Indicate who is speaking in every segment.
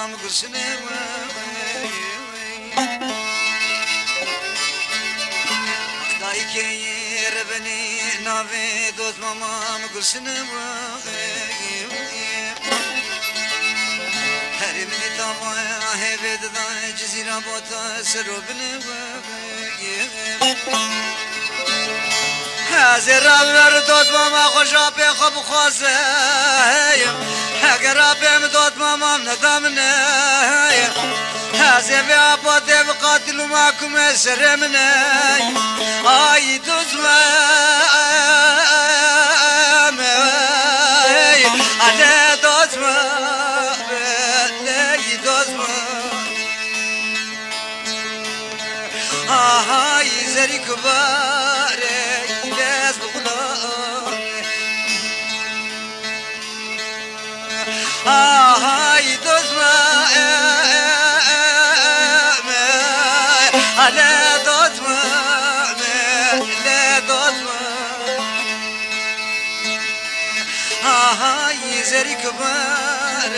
Speaker 1: مامام قرسني دايكي ربني نافي دوت مامام قرسني هرمني طاما هبد دا جزيرة بوتا سروبني هزر رابر دوت ماما خوشا پی خوب خواسته اگر رابم دوت ماما ندامنه هزر بیا پاته بقاتل ما کم سرمنه آی دوت ماما آده دوت ماما دوت ماما آهای زری کباره هاي دوزما على دوزما لا دوزما هاي زري كبار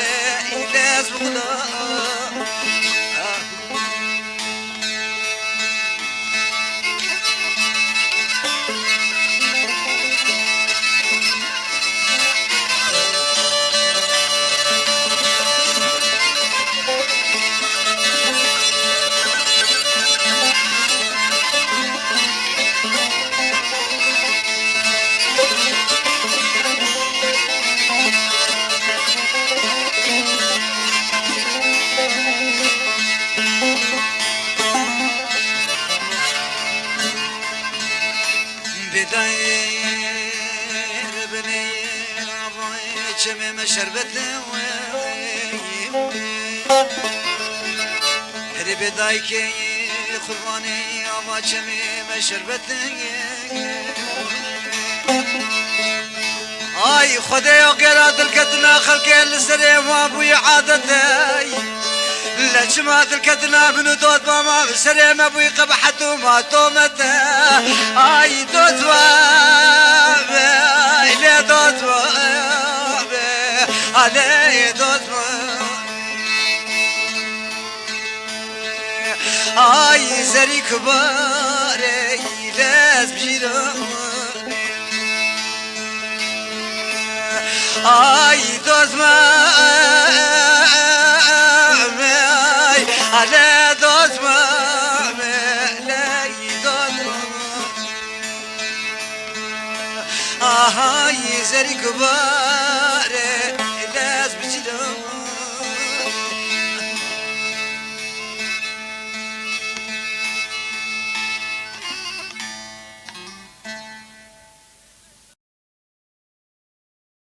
Speaker 1: لازم خلاص بداير بني أبوي شمم شربت هري بدايك قرباني أبا شمم شربت آي خدي وقرات الكتنا خلق السري وابوي عادتي لجمات الكتنا من دوت ماما سري ما ابوي قبحته ما تومته آي دوت وابي لي دوت وابي علي دوت آي زري كباري لاز بجيران آي دوت على دوت لا دوت هاي زري كبار